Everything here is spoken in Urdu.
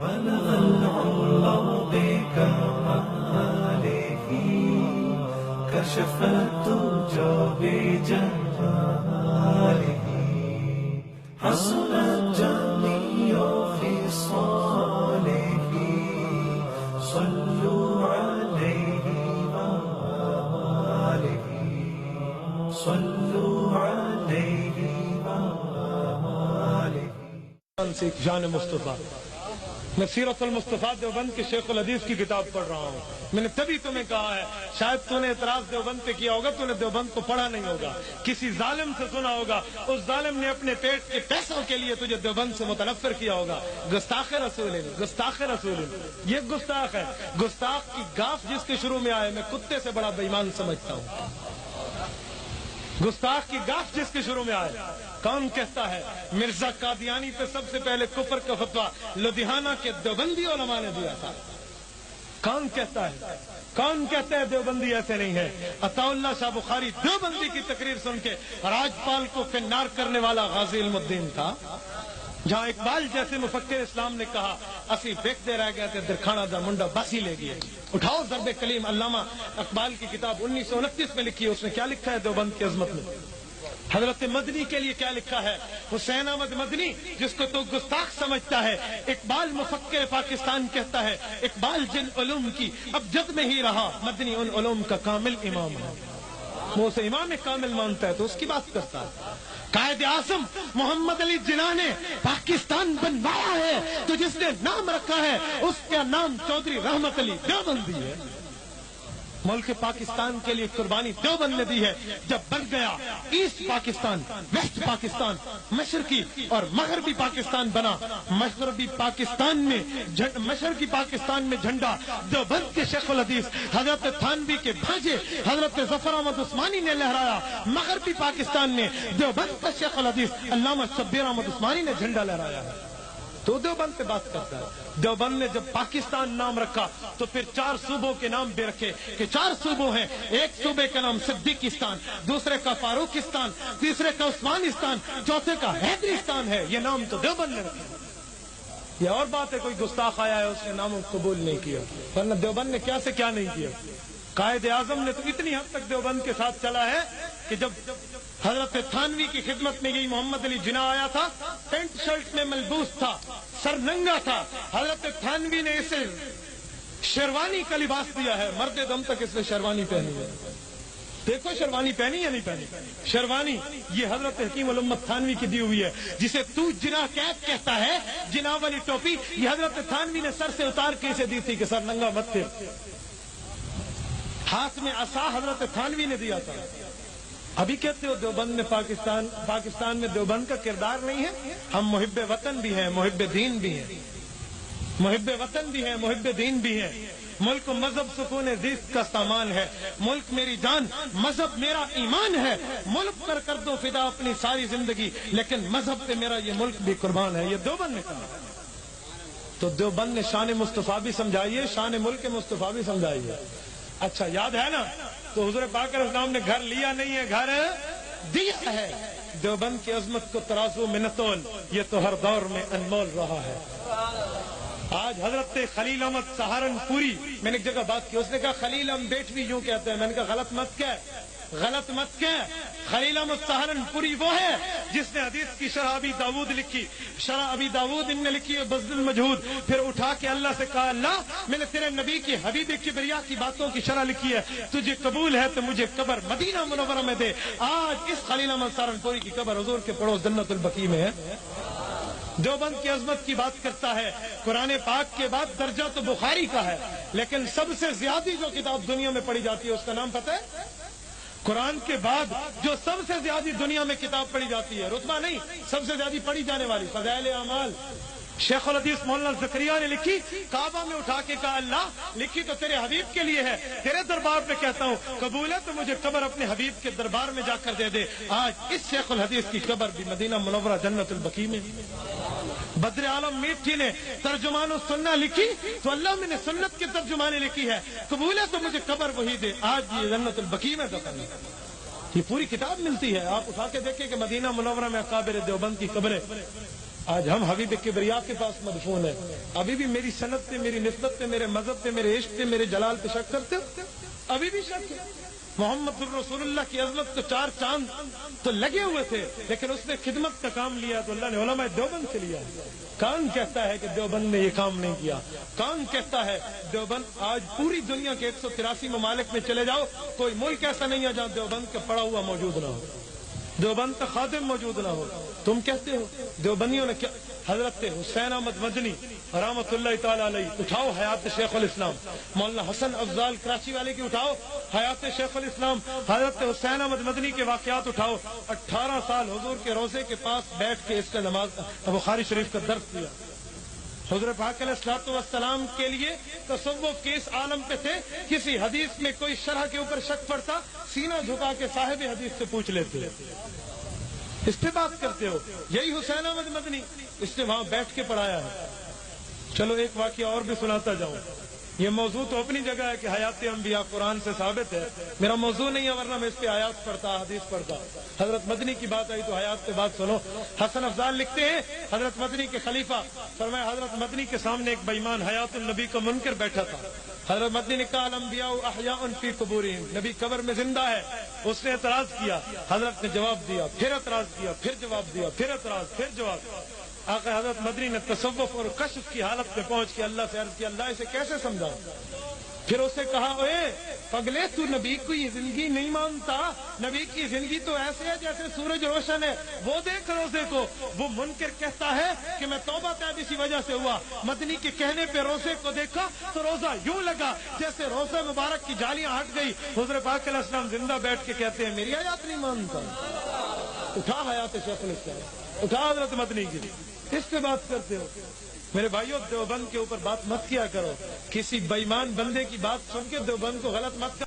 بلغ العلا بكماله كشف الدجى بجماله حسنت جميع خصاله صلوا عليه وآله صلوا عليه وآله جان مصطفیٰ میں سیرت المصطفیٰ دیوبند کے شیخ الحدیث کی کتاب پڑھ رہا ہوں. میں نے تبھی تمہیں کہا ہے شاید تو نے اعتراض دیوبند پہ کیا ہوگا, تو نے دیوبند کو پڑھا نہیں ہوگا, کسی ظالم سے سنا ہوگا, اس ظالم نے اپنے پیٹ کے پیسوں کے لیے تجھے دیوبند سے متنفر کیا ہوگا. گستاخ رسول گستاخ رسول یہ گستاخ ہے. گستاخ کی گاف جس کے شروع میں آئے میں کتے سے بڑا بے ایمان سمجھتا ہوں. گستاخ کی گاف جس کے شروع میں آئے. کون کہتا ہے مرزا قادیانی پہ سب سے پہلے کفر کا فتویٰ لدھیانہ کے دیوبندی علماء نے دیا تھا؟ کون کہتا ہے؟ کون کہتے ہیں دیوبندی ایسے نہیں ہے؟ عطا اللہ شاہ بخاری دیوبندی کی تقریر سن کے راجپال کو فنار کرنے والا غازی علم الدین تھا. جہاں اقبال جیسے مفکر اسلام نے کہا اسی بیکتے رہ گئے تھے درکھانا دا منڈا باسی لے گئے. اٹھاؤ ضرب کلیم. علامہ اقبال کی کتاب 1929 میں لکھی ہے, اس میں کیا لکھا ہے دیوبند کی عظمت میں؟ حضرت مدنی کے لیے کیا لکھا ہے؟ حسین احمد مدنی جس کو تو گستاخ سمجھتا ہے, اقبال مفکر پاکستان کہتا ہے اقبال جن علوم کی اب جد میں ہی رہا, مدنی ان علوم کا کامل امام ہے. وہ اسے امام کامل مانتا ہے تو اس کی بات کرتا ہے. قائد اعظم محمد علی جناح نے پاکستان بنوایا ہے تو جس نے نام رکھا ہے اس کا نام چودھری رحمت علی دیوبندی ہے. ملک پاکستان کے لیے قربانی دیوبند نے دی ہے. جب بن گیا ایسٹ پاکستان, ویسٹ پاکستان, مشرقی اور مغربی پاکستان بنا, مغربی پاکستان میں جھنڈا دیوبند کے شیخ الحدیث حضرت تھانوی کے بھانجے حضرت ظفر احمد عثمانی نے لہرایا. مغربی پاکستان میں دیوبند کا شیخ الحدیث علامہ شبیر احمد عثمانی نے جھنڈا لہرایا ہے. تو دیوبند پہ بات کرتا ہے. دیوبند نے جب پاکستان نام رکھا تو پھر 4 صوبوں کے نام بھی رکھے کہ 4 صوبوں ہیں. ایک صوبے کا نام صدیقستان, دوسرے کا فاروقستان, تیسرے کا عثمانستان, چوتھے کا حیدریستان ہے. یہ نام تو دیوبند نے رکھا. یہ اور بات ہے کوئی گستاخ آیا ہے اس نے نام قبول نہیں کیا, ورنہ دیوبند نے کیا سے کیا نہیں کیا. قائد اعظم نے تو اتنی حد تک دیوبند کے ساتھ چلا ہے کہ جب حضرت تھانوی کی خدمت میں گئی محمد علی جناح آیا تھا, پینٹ شرٹ میں ملبوس تھا, سر ننگا تھا. حضرت تھانوی نے اسے شیروانی کا لباس دیا ہے. مرد دم تک اس نے شیروانی پہنی ہے. دیکھو شیروانی پہنی یا نہیں پہنی؟ شیروانی یہ حضرت حکیم الامت تھانوی کی دی ہوئی ہے. جسے تو جناح کیپ کہتا ہے, جناح والی ٹوپی, یہ حضرت تھانوی نے سر سے اتار کے اسے دی تھی کہ سر ننگا مت پھر. ہاتھ میں عصا حضرت تھانوی نے دیا تھا. ابھی کہتے ہو دیوبند میں پاکستان میں دیوبند کا کردار نہیں ہے. ہم محب وطن بھی ہیں, محب دین بھی ہیں, محب وطن بھی ہیں, محب دین بھی ہیں. ملک مذہب سکون زیست کا سامان ہے. ملک میری جان, مذہب میرا ایمان ہے. ملک پر کر دو فدا اپنی ساری زندگی, لیکن مذہب پہ میرا یہ ملک بھی قربان ہے. یہ دیوبند نے کہا. تو دیوبند نے شان مصطفیٰ بھی سمجھائی ہے, شان ملک مصطفیٰ بھی سمجھائی ہے. اچھا یاد ہے نا, تو حضور پاک علیہ السلام نے گھر لیا نہیں ہے, گھر دیا ہے. دیوبند کی عظمت کو ترازو میں نہ تول, یہ تو ہر دور میں انمول رہا ہے. آج حضرت خلیل احمد سہارنپوری, میں نے ایک جگہ بات کی, اس نے کہا خلیل ہم بیٹوی یوں کہتے ہیں. میں نے کہا غلط مت کہہ, غلط مت کہہ. خلیل احمد سہارنپوری وہ ہے جس نے حدیث کی شرح ابی داود لکھی. شرح ابی داود ان نے لکھی ہے بذل المجہود. پھر اٹھا کے اللہ سے کہا اللہ میں نے تیرے نبی کی حبیب کبریا کی باتوں کی شرح لکھی ہے, تجھے قبول ہے تو مجھے قبر مدینہ منورہ میں دے. آج اس خلیل احمد سہارنپوری کی قبر حضور کے پڑوس جنت البقیع میں ہے. دیوبند کی عظمت کی بات کرتا ہے. قرآن پاک کے بعد درجہ تو بخاری کا ہے, لیکن سب سے زیادہ جو کتاب دنیا میں پڑھی جاتی ہے اس کا نام پتہ ہے؟ قرآن کے بعد جو سب سے زیادہ دنیا میں کتاب پڑھی جاتی ہے, رتبہ نہیں, سب سے زیادہ پڑھی جانے والی فضائل اعمال. شیخ الحدیث مولانا زکریا نے لکھی, کعبہ میں اٹھا کے کہا اللہ لکھی تو تیرے حبیب کے لیے ہے, تیرے دربار میں کہتا ہوں قبول ہے تو مجھے قبر اپنے حبیب کے دربار میں جا کر دے دے. آج اس شیخ الحدیث کی قبر بھی مدینہ منورہ جنت البقیع میں. بدر عالم میٹھی نے ترجمان السنہ لکھی تو اللہ میں نے سنت کے ترجمانے لکھی ہے, قبول ہے تو مجھے قبر وہی دے. آج یہ جنت البقیع میں دفن ہے. یہ پوری کتاب ملتی ہے, آپ اٹھا کے دیکھیں کہ مدینہ منورہ میں اکابر دیوبند کی قبریں. آج ہم حبیب کبریا کے پاس مدفون ہیں، ابھی بھی میری سنت پہ، میری نسبت پہ، میرے مذہب پہ، میرے عشق پہ، میرے جلال پہ شک کرتے ہو؟ ابھی بھی شک ہے؟ محمد الرسول اللہ کی عظمت تو 4 چاند تو لگے ہوئے تھے، لیکن اس نے خدمت کا کام لیا تو اللہ نے علماء دیوبند سے لیا۔ کون کہتا ہے کہ دیوبند نے یہ کام نہیں کیا؟ کون کہتا ہے دیوبند؟ آج پوری دنیا کے 183 ممالک میں چلے جاؤ، کوئی ملک ایسا نہیں ہے جہاں دیوبند کا پڑا ہوا موجود نہ ہو، دیوبند کا خادم موجود نہ ہو۔ تم کہتے ہو دیوبندیوں نے کیا؟ حضرت حسین احمد مدنی رحمۃ اللہ تعالی علیہ، اٹھاؤ حیات شیخ الاسلام۔ مولانا حسن افضال کراچی والے کی اٹھاؤ حیات شیخ الاسلام۔ حضرت حسین احمد مدنی کے واقعات اٹھاؤ، 18 سال حضور کے روزے کے پاس بیٹھ کے اس کا نماز بخاری شریف کا درس دیا۔ حضور پاک علیہ الصلوۃ والسلام کے لیے تصوف کے اس عالم پہ تھے، کسی حدیث میں کوئی شرح کے اوپر شک پڑتا، سینہ جھکا کے صاحب حدیث سے پوچھ لیتے۔ اس پہ بات کرتے ہو؟ یہی حسین احمد مدنی، اس نے وہاں بیٹھ کے پڑھایا ہے۔ چلو ایک واقعہ اور بھی سناتا جاؤں۔ یہ موضوع تو اپنی جگہ ہے کہ حیات انبیاء قرآن سے ثابت ہے، میرا موضوع نہیں ہے، ورنہ میں اس پہ آیات پڑھتا، حدیث پڑھتا۔ حضرت مدنی کی بات آئی تو حیات پہ بات سنو۔ حسن افضال لکھتے ہیں حضرت مدنی کے خلیفہ، فرمایا حضرت مدنی کے سامنے ایک بے ایمان حیات النبی کا منکر بیٹھا تھا۔ حضرت مدنی نے کہا الانبیاء احیاء فی قبورہم، نبی قبر میں زندہ ہے۔ اس نے اعتراض کیا، حضرت نے جواب دیا، پھر اعتراض کیا، پھر جواب دیا، پھر اعتراض، پھر جواب۔ آقا حضرت مدنی نے تصوف اور کشف کی حالت میں پہنچ کے اللہ سے عرض کیا اللہ اسے کیسے سمجھاؤں؟ پھر اسے کہا اے پگلے تو نبی کی زندگی نہیں مانتا، نبی کی زندگی تو ایسے ہے جیسے سورج روشن ہے، وہ دیکھ روزے کو۔ وہ منکر کہتا ہے کہ میں توبہ طیب اسی وجہ سے ہوا، مدنی کے کہنے پہ روزے کو دیکھا تو روزہ یوں لگا جیسے روزہ مبارک کی جالیاں ہٹ گئی۔ حضور پاک علیہ السلام زندہ بیٹھ کے کہتے ہیں میری آیات نہیں مانتا۔ اٹھا حیات شیخ الاسلام، اٹھا حضرت مدنی کی، اس پہ بات کرتے ہو؟ میرے بھائیوں دیوبند کے اوپر بات مت کیا کرو، کسی بے ایمان بندے کی بات سن کے دیوبند کو غلط مت کر